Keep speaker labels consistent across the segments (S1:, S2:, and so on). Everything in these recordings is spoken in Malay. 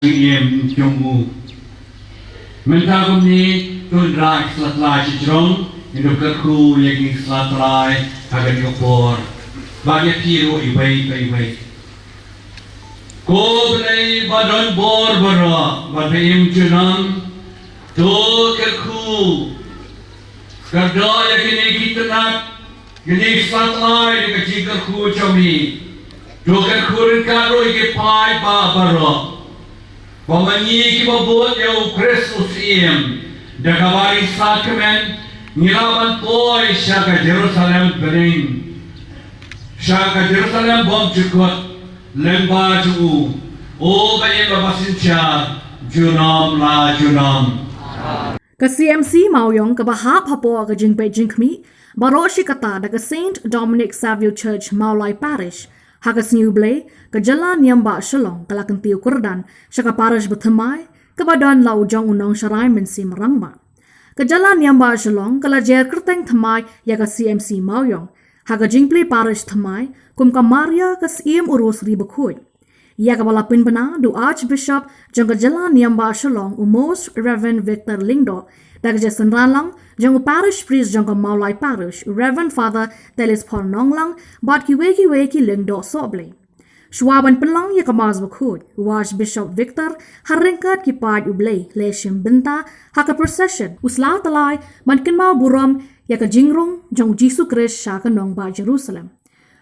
S1: Em Kynmaw. Mentagum ni Trai Slatlai Chijrong, Indukku yagi Slatlai hagan yopor. Bagi piru iway. Ko belai badon bor bara, badayim junang. To kerku. Kerja yagi ni kita nak, gini Slatlai dekat jikerku cumi. To kerku ringkaro yagi pai ba bara. Pemanyi kita buat yang Kristus im, dagawari sakramen, nilaban toy syaka Jerusalem bering, syaka Jerusalem bom cukut, lembah juu, o bayi babasinca, junam la junam.
S2: Ka CMC Mawiong ka bahap hapo ka jingpe jingkmi, baro si kata daga Saint Dominic Savio Church Maulai Parish. Hagas Sngi ke jalan yang ba Shalong kalakan tiu kurdan syaka Parish bertemai ke badan lau jong unong syarai mensi merangma. Ke jalan yang ba Shalong kala jer kerteng temai ya ke CMC Mawiong. Haga jingpli Parish temai kum ka Maria ke siem urus ri bekui. Ya ke balapin bena du Archbishop jong ke jalan yang ba Shalong Most Reverend Victor Lingdo daga jasan ralang jong Parish priest jong ke Maulai Parish Reverend Father Telis Pornonglang bat ki weki Lingdo soble. Swaban pelang ya ke mas bekhud Archbishop Victor haringkat ki pad ublay leshim benta haka procession Slatlai man Kynmaw buram ya ke jingrung jong Jisu Kristus syaka nong ba Jerusalem.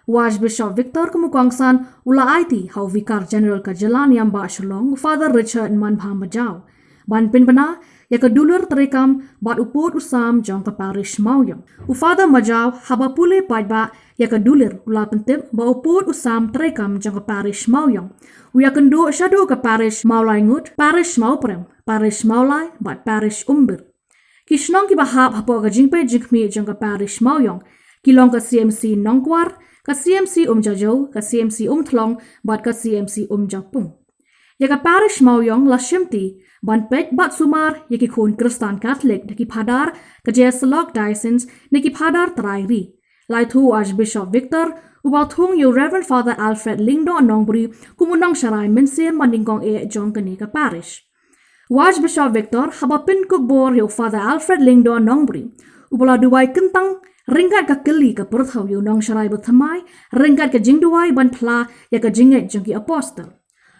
S2: Archbishop Victor kemukangsan ula IT hau Vicar General ke jalan yang ba Shalong Father Richard Man Bhamajau. Ban pin bena ya ke dulur terekam bat uput usam jong ke Parish Mawiong. Father Majau haba pule padba ya ke dulur ula pentip ba uput usam terekam jong ke Parish Mawiong. Ya kendo syadu ke Parish Maulai Ngut, Parish Mauprem, Parish Maulai bat Parish Umbir. Kishnong ki bahap hapo ke jingpe jingkmi jong ke Parish Mawiong. Kilong ke CMC Nongkwar, ke CMC Jajau, ke CMC Thlong bat ke CMC Japung. Ya ke Parish Mawiong la shimti ban pet bat sumar ya ki khun Kristan Catholic daki padar ke Jeslok Diocese niki padar Trai ri. Lai thu Archbishop Victor ubal thung yo Reverend Father Alfred Lingdo Nongbri kumunong syarai mensin maningkong jong ke ni ke Parish. Archbishop Victor habapin kubor yo Father Alfred Lingdo Nongbri ubala duwai kentang ringkat ke keli ke perthau yo nong syarai bertemai ringkat ke jingduai ban pla ya ke jinget jong ki apostle.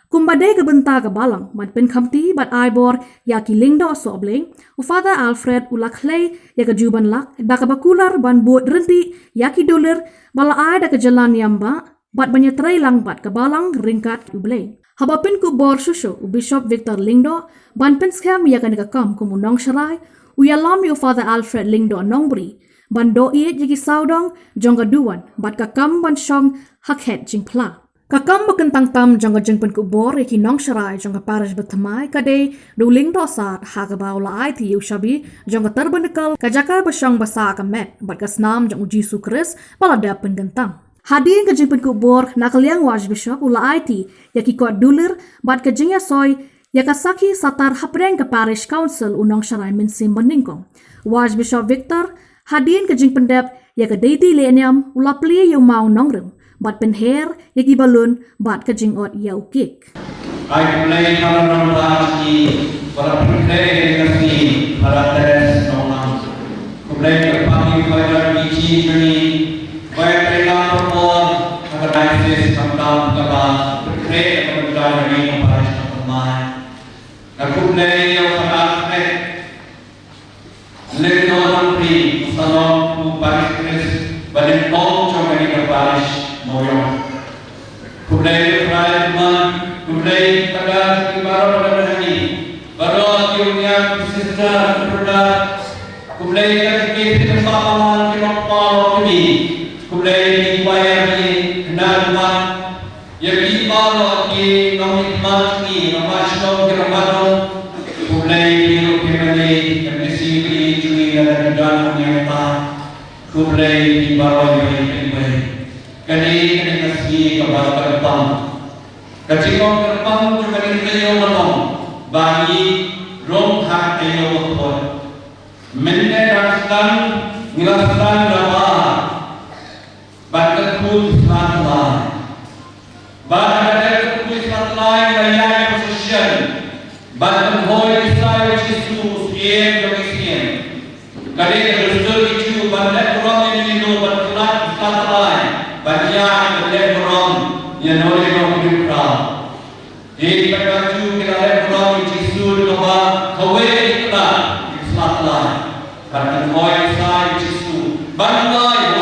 S2: Kumbadai ke benta ke balang, ban pen kamti bat aibor ya ki Lingdo sobleng, Father Alfred ulak klei ya ke juban lak, baka bakular ban buat renti ya ki doler, bala ai da ke jalan yamba, bat banyak Trai lang bat ke balang ringkat ubleng. Haba pen ku bor susu Bishop Victor Lingdo, ban pen skam ya ke nekakam kumunong syarai, uyalam yu Father Alfred Lingdo nongbri, ban doi jiki saudong jong duan, bat kakam ban syong hakhet jing pla. Kakam makentang tam jangka jengpen kubor iki nong syarai jangka Parish bertemai kade duling dosat haga baula IT ushabi jangka terbendekal kajaka besyang basa kamet bat kasnam jang Jisu Kristus balada penggentang. Hadir ke jengpen kubor nakaliang Archbishop ula IT yaki kuat dulir bat ke jengya soy yakasaki satar hapreng ke Parish Council unong syarai mensim meningkong. Archbishop Victor hadir ke jengpen dep yaka deiti lenyam ula pli yung mau nongrem. Bat penher yaki balun bat kajingot yau kik.
S1: Ay kulay para nonton para kulay kasi para teres nonang. Kulay kapag para bici ni bayar pelang pun agar diocese samdam kaba kulay kapag ni para samai. Kulay yang para Lingdo nanti salon tu Parish balik tong coba ni Parish Mawiong. Kulay Pradman, kulay taga kibaro pada hari, baru kiunya sisa produk, kulay kasih kesamaan kinopal kini, kulay dibayar ni naduan, yang dibawa ki nomikmat ni nomasno kiramano, kulay hidup kembali yang disini juga dalam yang kulay dibawa ni kani nasi kabar kerpang, kacikong kerpang juga dibeli orang bagi rong hak ayo waktu, mendengarkan ngilaskan dawa, bagai kul Slatlai, bagai kul Slatlai layar position But Holy Spirit Jesus came to his hand. Kadang Kristus itu banyak orang yang minum berkelat Slatlai, banyak orang yang orang hidup keras. Di perkaju kita orang Jesus bahwa kawin kita Slatlai. Karena Holy Spirit Jesus banyak orang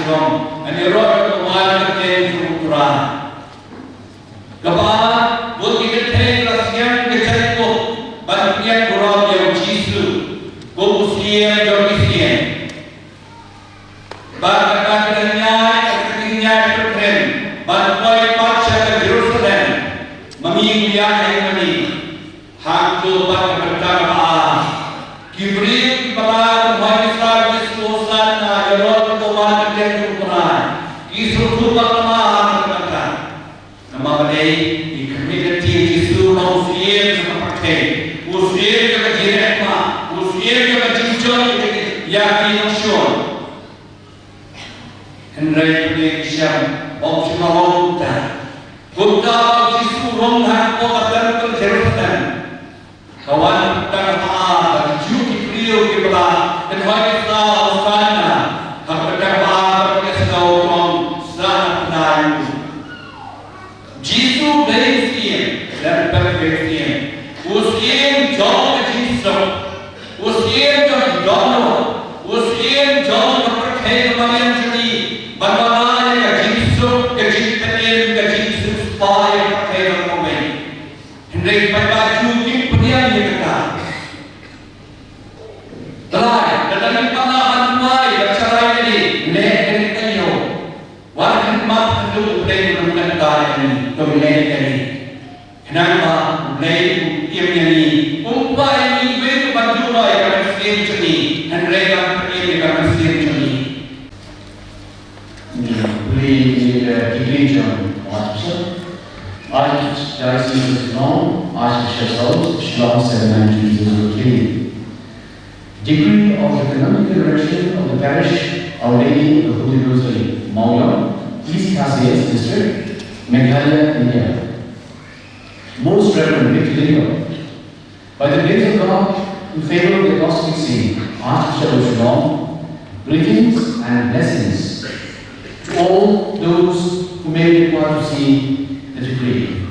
S1: seorang, ini orang orang yang struktural. Kepala bukti kita yang kita banyak orang yang Jesus. Muslim dan Muslim. Bahkan kenyanya terkeren. Bahkan pasca Jerusalem memilih ini hantu pada perkara Kibril kepada Muhammad Yesusan Ayat Tuhan dan Tuhan. Kisru pertama berkata, nama ini di community Yesus Muslim seperti Muslim juga direkma. Muslim juga cincang yang diusul. Henry William Optional Buddha Yesus Ronghan Obat Jerusalem. Kawan berkata, Juki Priyo Kibla dan Wanita Osana hak berkata berkesau Rong Slatlai. Yesus Muslim dan perfection. Muslim jauh Yesus. Muslim jauh Donald, Muslim jauh berkait dengan jadi bagaimana Yesus kecintaan Yesus supaya berkait dengan kami. Henry berbaju di penian kita. Trai dalam pengalaman mai cara ini leh kayo. Walaupun mak itu boleh menggunakan ini, boleh ini. Kenapa boleh ini? Umpai ini betul betul yang Muslim jadi, dan mereka ini yang Muslim jadi.
S3: We degree John Archbishop. Archdiocese is known, Archbishop House, Shillong 79203. Degree of the Canonical Direction of the Parish Our Lady of the Holy Rosary, Mawiong, East Khasias District, Meghalaya, India. Most Reverend Victor, by the grace of God, in favor of the Apostolic See, Archbishop of Shillong, greetings and blessings to all those who may require to see the decree.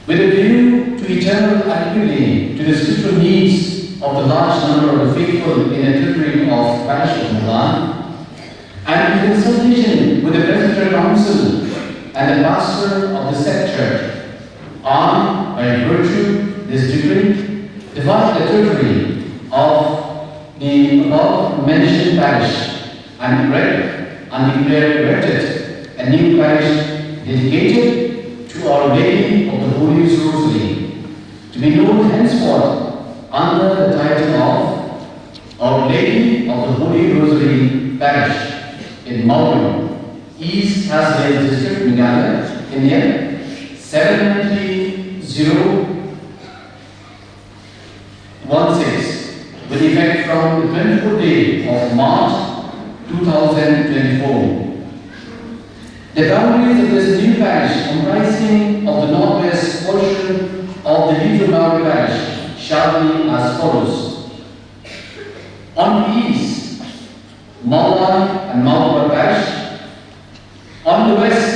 S3: With a view to eternal adequacy to the spiritual needs of the large number of the faithful in the territory of Parish of Milan, and in consultation with the Presbyterian Council and the pastor of the said church, I, by virtue this decree, divide the territory of the above mentioned parish and erect and declare erected a new parish dedicated to Our Lady of the Holy Rosary, to be known henceforth under the title of Our Lady of the Holy Rosary Parish in Mawiong, East Khasias District, Meghalaya, India, 79016, with effect from the 24th day of March 2024. The boundaries of this new parish, comprising of the northwest portion of the Riewngeit parish, shall be as follows. On the east, Mawiong and Mawiong parish. On the west,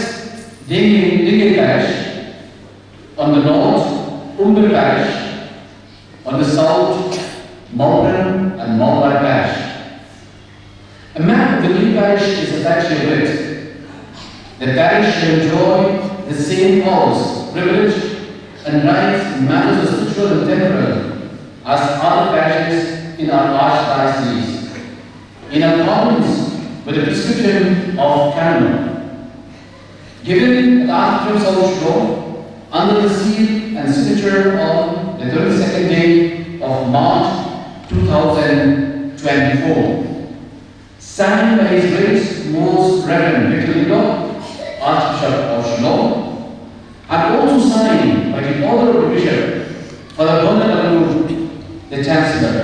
S3: Riewngeit parish. On the north, Umber parish. On the south, Mawiong and Mawiong parish. A map of the new parish is attached to it. The parish shall enjoy the same powers, privilege, and rights in matters of spiritual and temporal as other parishes in our archdiocese, in accordance with the prescription of Kynmaw, given at Archbishop's House, Shillong, under the seal and signature on the 32nd day of March 2024, signed by His Grace Most Reverend Victor, Archbishop of Shillong, and also signed by the order of the Bishop, Father Communal, the Chancellor.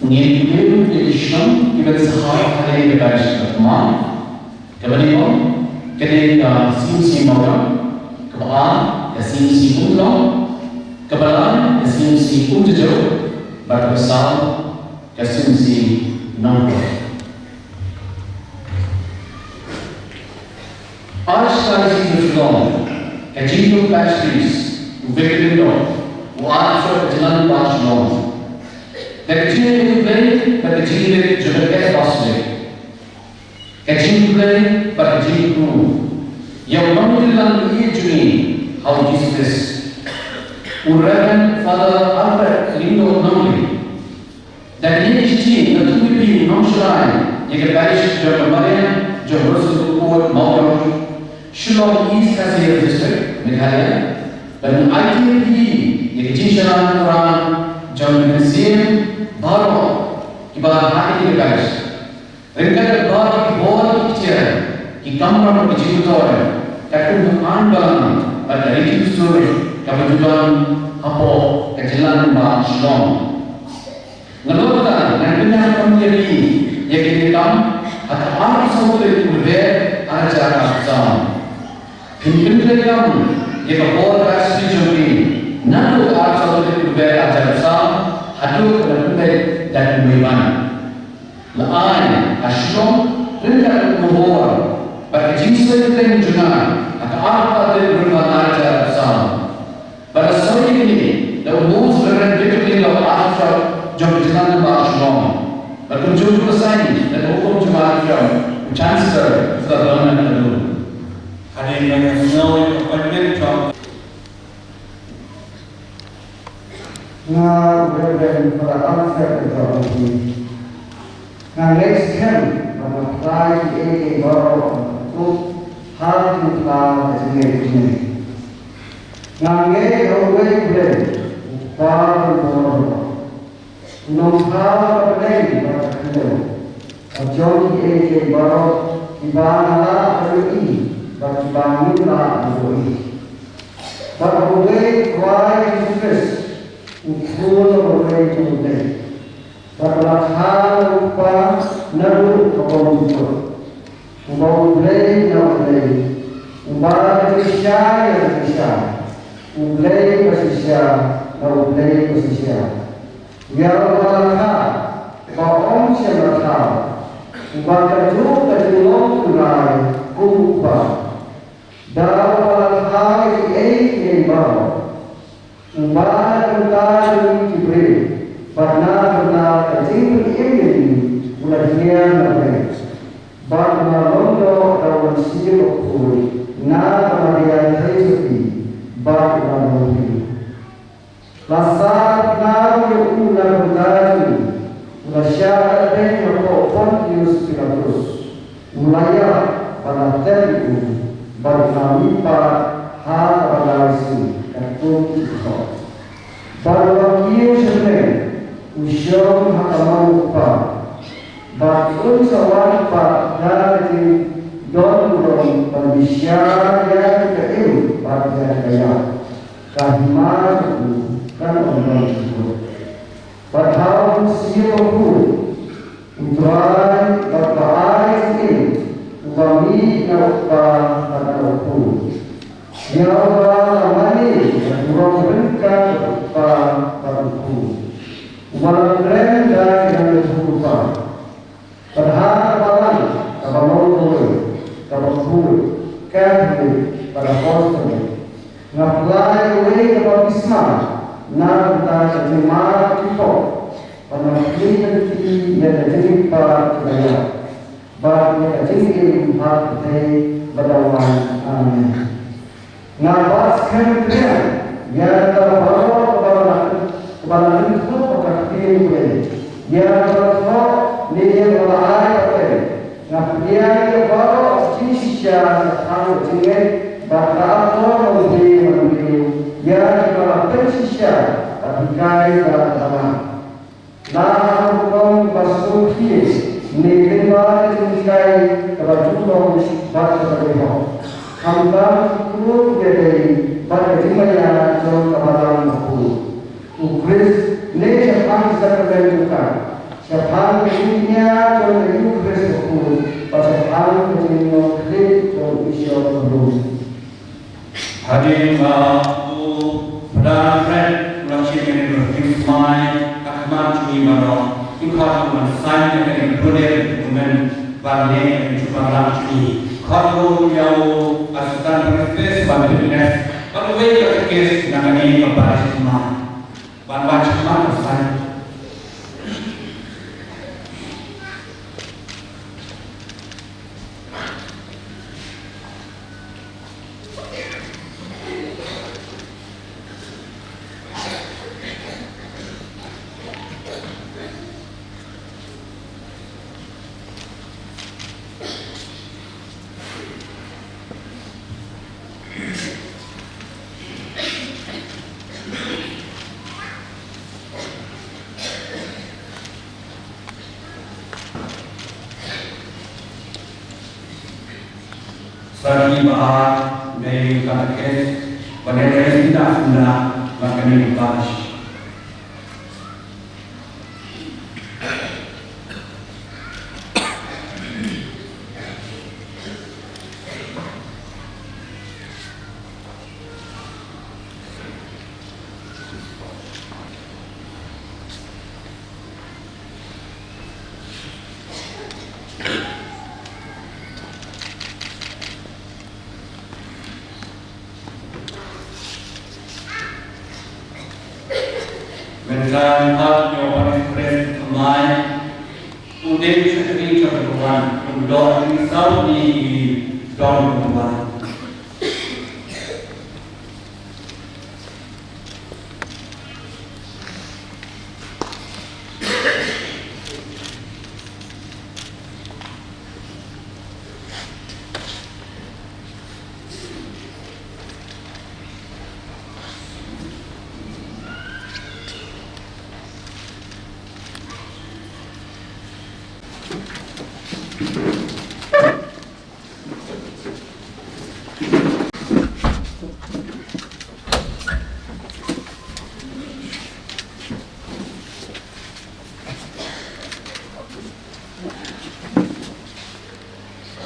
S3: Ngin Edition given Sahara Hale the Parish of Man, Kynmaw, Sngi Mawiong, Kebalan, yasim si umlong, kebalan, yasim si umjejo, berbesar, yasim si nongkong. Parish Parish is long, a jingle pastries, Victor who answer the Jalan Pash long. The jingle play, but the jingle Jubaka Cosmic. A jingle play, but a jingle. Young Mamilan Ejuni, how Jesus. Reverend Father Albert Lindo Nomri. That EHT, the 2 non-shrine, Yaka Parish, Mawiong, Jerusalem, Mawiong, Shillong East Kashmir District, Meghalaya, dan ITP, yang Jinsharan Quran, John Museum, Baru, kibar hati di Parish. Ringkat Baru kibar kicir, kikamran berjimutor, kakun anbalan, pada rinci sur, kabujudan, apa kejalan bah Shillong. Ngelotan, dan benar menjadi, yang kita atau arti sampai berbeda acara bersama. Pinpindalam jika bola pasti jumpi, nalu arsa itu berbeda ajar besar, hadu berbeda dan beriman. Lain asyum rendah menguhur, bagi jinsel dan junah atau apa itu berbeda ajar besar. Pada saat ini, dalam beran betul dalam arsa jump jalan asyum. Berkunjung selesai dan hukum jemaat Chancellor of the Government Adu.
S1: Hadirin yang snowy appointment from
S4: Now, Reverend for the outset of the now next hymn from the Trai A.A. Borough of how to plow as a nation. Now, get away with far from Borough. No power of lady but a canoe. A Johnny A.J. Borough, Ibana Ari, but Ibanula Ari. But away quiet to fist, who full away to the day. But Lakha Rupa, Naru upon the foot. Who play no play. Who bar the shy and the shy. Who play was the shy, no play was the shy. Yarwalakha, Baom Shemakha, Ubakaju Kajulong Trai, Kupa, Dawalakha is the 8 Bar, Ubakaju Kibri, but not a single image would appear the way. But Malondo, I will see of food, not Maria Tracy, but Malondi. Lasar naru una bertani, ulasya dengan Pontius Pilatus, ulaya pada terigu, bernamipa hal balasi kakun itu. Barwakil senen, usyom hakaman upa, bakun sawan pa dari don pembisya yang keim pada kaya, kahimah kan orang itu. Padahal siapapun, Trai berbaik ini, kami naupa pada Yawa amani, orang berikan pada Umat keren dan yang bersumpah. Padahal kapalan, kapalong kapal Catholic, pada Protestant, ngaplay away kapal Islam, na sa jemaat ito, panagkitan ti yan na para kaya, bakit katingin hati badawan amin. Nabas kaya yan tabawa kebalan itu pagkakitin ko yan tabawa niya malay pagkakitin ngapiyan tabawa sinisya ang tingin baka ako magiging yang melakukan sisya abikai dan tanah. Nah, hukum basuki negeri tingkai kerajaan batu terlihat. Hamdan itu jadi pada jumlahnya jauh kebalan aku. Ukris ne siapa sekarang juga. Siapa kemudiannya jauh dari ukris aku. Siapa kemudiannya klik jauh isya belum.
S1: Hadir tu pada friend Rashid ini berkismai kakmat cumi marah ikut menasai dengan budaya dengan balik dan juga ramai kalau jauh asuhan berkes bandingnya kalau wajib berkes dengan ini berbaris semua bandar semua besar. Bagi bahan dari kategori pada dari tidak sudah maknanya Parish. Menjadi yang paling kemai, udah bisa dicoba untuk risau di dalam rumah.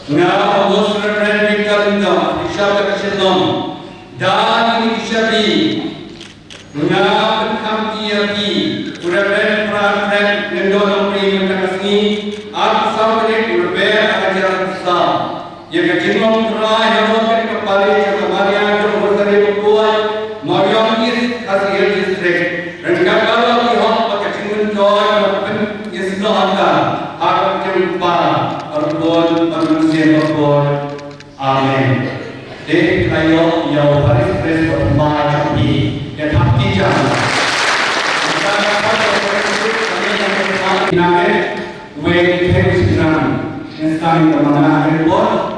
S1: Now, most reverend Kynmaw, Bishop of Shalom, dan ini Bishabi, now come here, reverend Fred Nendolo Pri Makasni, Art Samuel Repair Ajar Star, yang Kynmaw Trai, yang ke Parish, yang Mawiong, yang bersari berkuat, Mawiong is Hasil District, dan kalau di hong pakai Kynmaw Trai, maupun Islam akan jumpa. Berbuat manusia berbuat, amin. Dek kayo yang Parish berbuat tapi yang tak dijam. Kita dapat berbuat kami yang berbuat nabe, wei terus jalan. Insan yang mana berbuat.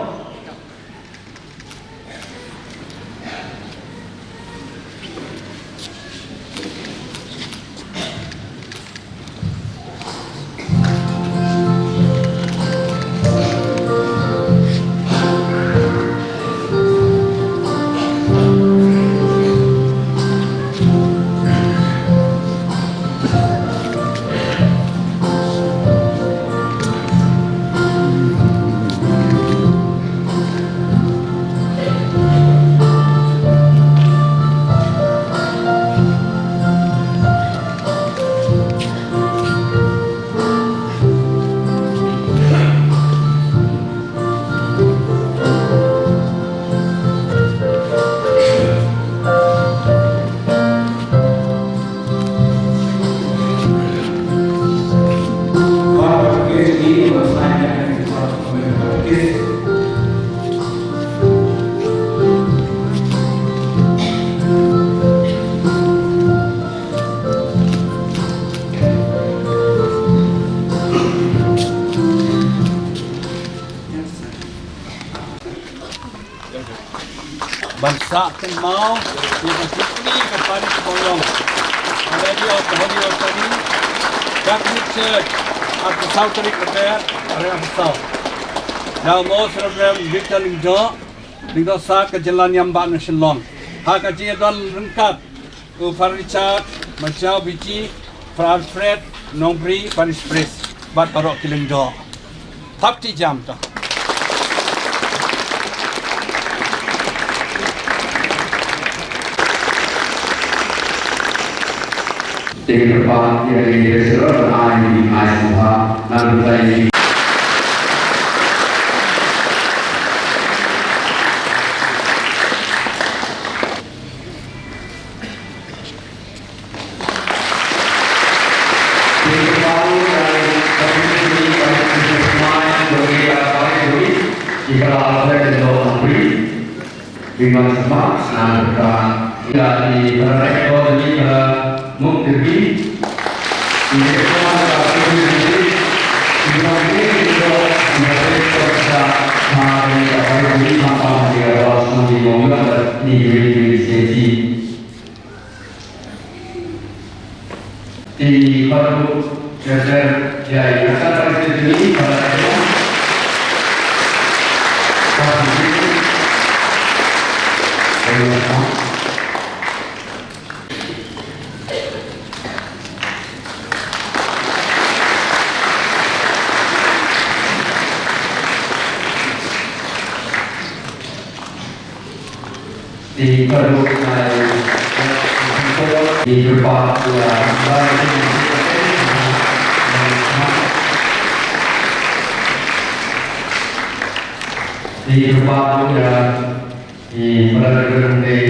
S1: Bangsa Kynmaw, yang berkini ke Parish Mawiong. Already of the Holy Rosary, Catholic Church of the South Rick Repair, area of the South. Now most Reverend Victor Lingdo sa ke jalan yang mbak nasional. Hak aji adal lengkap ke Parish Macau Bici, Fred Nombri Parish Press, bat parok Kilingdo. Tapti jam tu.
S3: Dengan depan yang diserahkan air di air semua nanti dengan semak nanti ia di rekod ini mungkin ini semua ini di baru jadi asal ini di baru di beberapa di beberapa di berbagai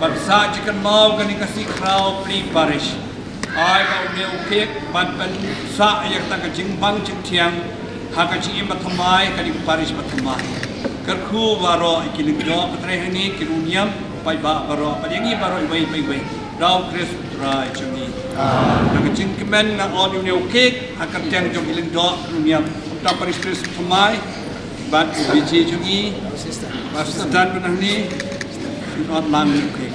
S1: Bangsa Kynmaw kan dikasih Kynmaw Parish. Ai bau Riewngeit ban sa yang tak jimbang tiang hakaji matamai kan di Parish matamai. Kerku baro ikiligdo Trai ini kiruniam pai ba baro palingi baro ibai. Rau Chris Trai chungi. Hakaji kemen na on Riewngeit akan tiang jom iligdo kiruniam tak Parish Chris matamai ban biji chungi. Pastan benah ni not lang okay.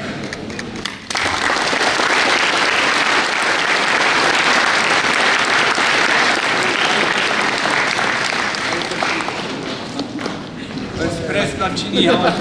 S1: Express dan sini awak.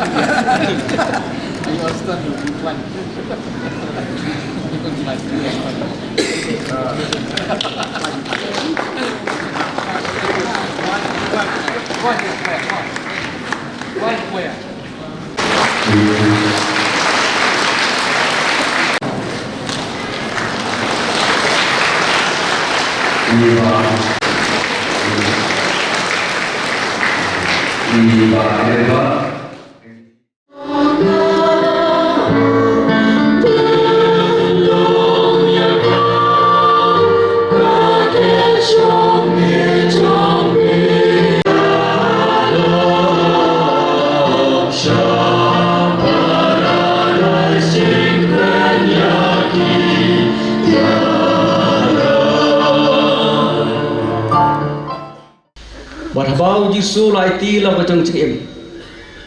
S5: Bau jisu lai ti la batang cim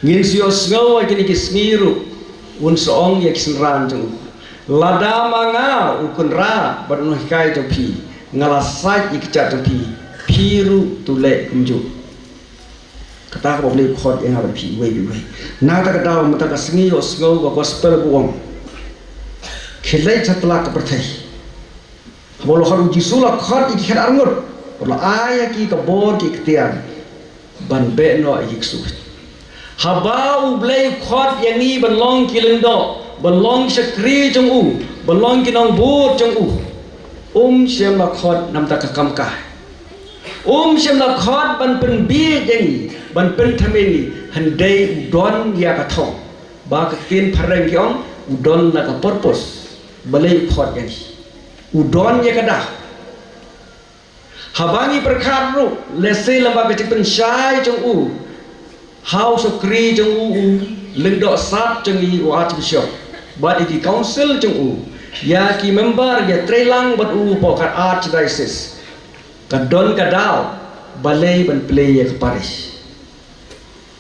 S5: ngin sio sngo ai kini kismiru un soong ya kisran jeng lada manga ukun ra banu kai to pi ngala sai ikcha to pi piru tule kunju kata ko boleh khot yang ada pi we na ta ka mata ka sngi o sngo ko gospel buang khilai chatla ka perthai bolo haru jisu la khot ik khar ngur bolo aya ki ka bor ki ktian ban be no iksu habau blai khot yang ni ban long kilendo ban long sakri jong u ban long kinong bu jong u siam la khot nam ta ka kam ka siam la khot ban pen bi yang ban pen thameni handai udon ya ka thong ba ka tin phareng kyong udon na ka purpose balai khot yang udon ya ka dah habangi perkara lese lamba kecik pensyai jong u hau sokri jong u lendok sat jong i wa chim syok but iki council chung u ya ki member ya Trai lang bat u po ka archdiocese ka don ka daw balay ban play ya parish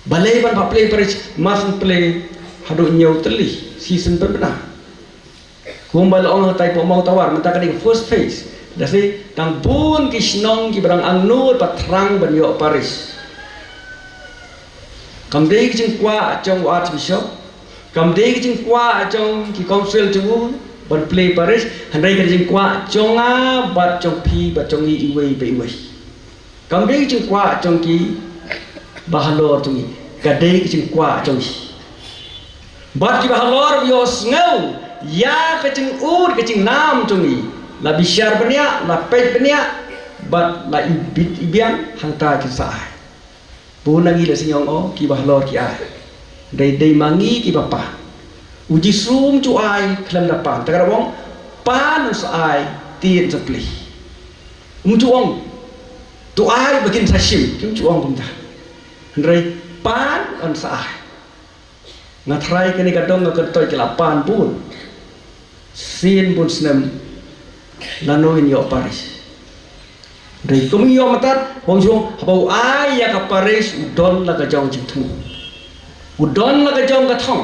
S5: balay ban pa play parish mas play hadu nyau teli season berbena kumbal ong tai po mau tawar menta ka first phase dasi tang pun ki snong ki barang angnur patrang ban yo parish kam dei ki kwa trong archbishop kam dei ki kwa trong ki council chung ban play parish handai ka jing kwa trong a bat trong pi bat trong i wei bei wei kam dei ki kwa trong ki bahalor chung ka dei ki kwa trong bat ki bahalor yo snau ya ka jing ur ka jing nam chung i la bisyar benia la pej benia bat la ibian hangta ki sa punangi la sinyong o ki bahlor ki ai dei mangi ki bapa uji sum chu ai khlam na pan ta wong pan sa ai tien sa pli chu ong tu ai begin sa sim kim chu ong ta rei pan on sa ai na trai ke ni ka dong ka toy ki la pan pun sin pun snem lano in yo parish dei kum yo matat wong jong bau ai ya ka parish udon la ka jong jing thu udon la ka jong ka thong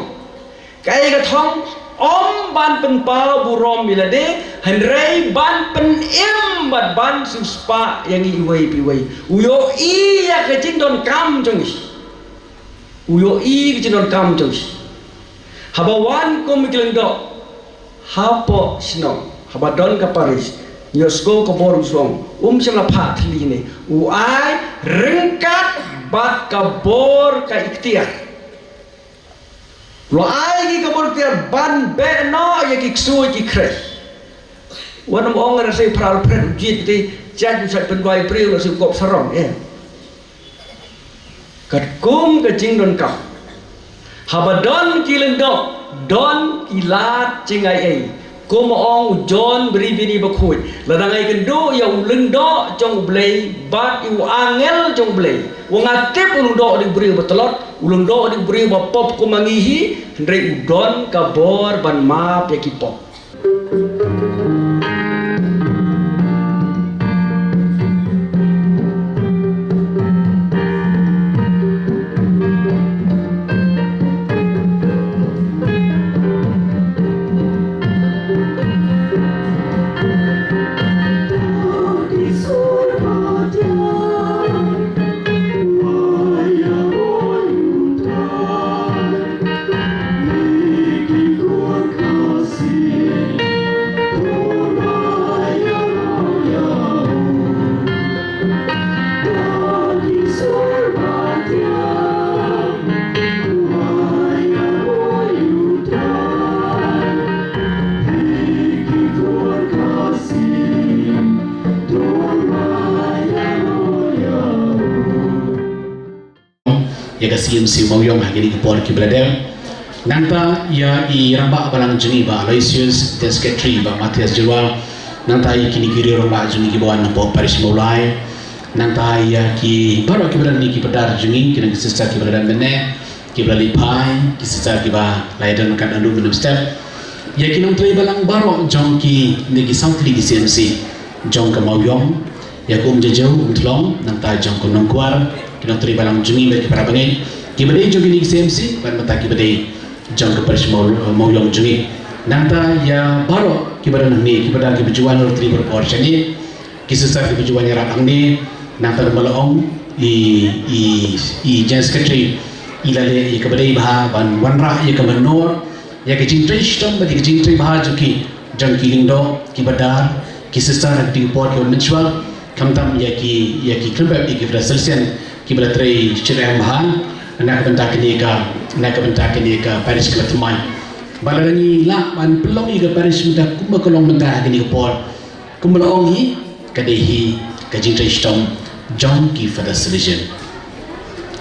S5: kai ka thong om ban pen pa burom milade han rei ban pen im bat ban su spa yang i wei pi wei uyo i ya ka jing don kam jong uyo i ka jing don kam jong habawan kum kileng do hapo sino habadon ka parish yosgo ko boru song siam la pha thli ne u ai ringkat bat ka bor ka ikhtiar lo ai ki ka bor ikhtiar ban be no ye ki ksui ki kre wan ong ra sei pral pren jit ti chan sai pen wai priu la su kop sarong kat kum ka jing don ka habadon kileng do don kilat jingai ai ko mo ong John beri bini bakhui ladangai kendo ya uleng do jong blei bat iu angel jong blei wong atip ulung do di beri betelot ulung do di beri bapop ko mangihi ndrei udon kabor ban map ya kipop
S3: ya ka CMC Mawiong hagini ki por ki bladem nanta ya i ramba balang juni ba Aloysius the secretary ba Matias Jirwa nanta i kini kiri ramba juni ki bawan po Parish Maulai nanta ya ki baro ki bladem ni ki padar juni ki sister ki bladem bene ki blali pai ki sister ki ba laidan kan andu benam step ya ki nang trai balang baro jong ki ni ki South League CMC jong ka Mawiong ya kum jejau umtlong nanta jong ko nongkwar kita teri balang juni bagi para pengen kita beri jong ini CMC dan mata kita beri jong ke Parish Mawiong juni nanta ya baru kita beri ni kita beri berjuang orang teri berporsi ni kisah kita berjuang yang ni nanta berlaong i General Secretary ilale i kabadai bah ban wanra i kamanor ya ke jingtri sistem bagi jingtri bah juki jong kilindo ki badar ki sistar di port ko menchwa kamtam ya ki kremba i ki fraselsen ki belatrai cerah bahan nak bentak ni ka Parish Kelatmai balarani la ban pelong i ka Parish muda kumba kolong bentak ni ka port kumbalong hi kadehi ka jingtri sistem jong ki fraselsen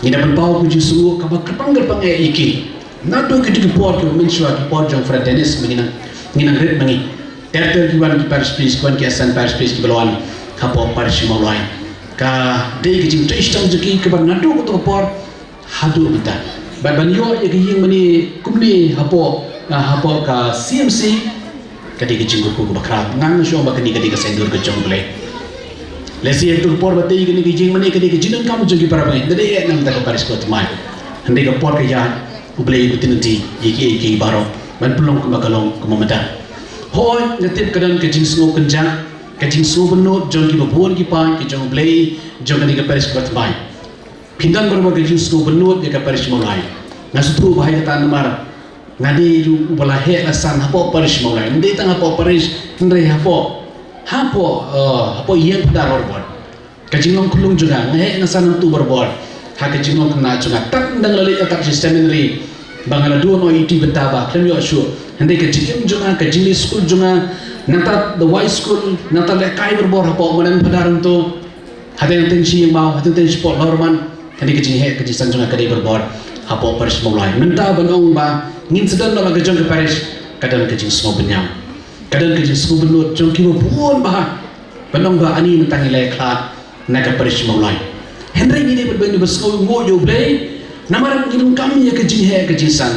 S3: ni dapat bau ku jisu ka bakapang iki nado ki di port ko menchwa ki port jong fraternis menginang red mengi terter ki wan ki Parish Priest kwan ki asan Parish Priest ki belawan ka port Parish Maulai ka dei ki jing tristam jeki ka ban nado ko to port hadu bita ban yo ye ki ying mani kumni hapo
S6: hapo ka CMC kadi ke jinggu ku bakra ngang na shoma kadi kadi ka sendur ke jongle lesi entur por batei kini ke jing mani kadi ke jinun kamu jogi para bai dede nam ta ka paris ko tmai hande ka por ke ya ublei ku tinti iki baro man pulong ku makalong ku mamata hoi ngatip kadan ke jing sngo kenjang ke jing sngo benot jong ki babon ki pa ki jong blei jong kadi ka paris ko tmai pindan bermo ke jing sngo benot ke ka paris mulai ngasutru bahaya ta namar ngadi ju bala he asan hapo parish maulai ndi tang hapo parish ndre hapo yang pada berbor kajinglong kulung juga ngehe ngasan tu berbor ha kajinglong kena juga tak ndang lali atak sistem ini bangala dua no itu betaba klem yo sure ndi kajingim juga kajingli school juga nata the y school nata le kai berbor hapo manan padaran tu hade yang tensi yang mau hade tensi sport norman ndi kajing he kajisan juga kadi berbor hapo parish maulai menta banong ba ngin sedang dalam kejong ke Parish kadang kejing semua benyam kadang kejing semua benut jong kiwa buon bah benong ba ani mentang ilai klat naga Parish maulai Henry ini berbanding bersekau ngoyo blay namaran ngidung kami ya kejing he kejing san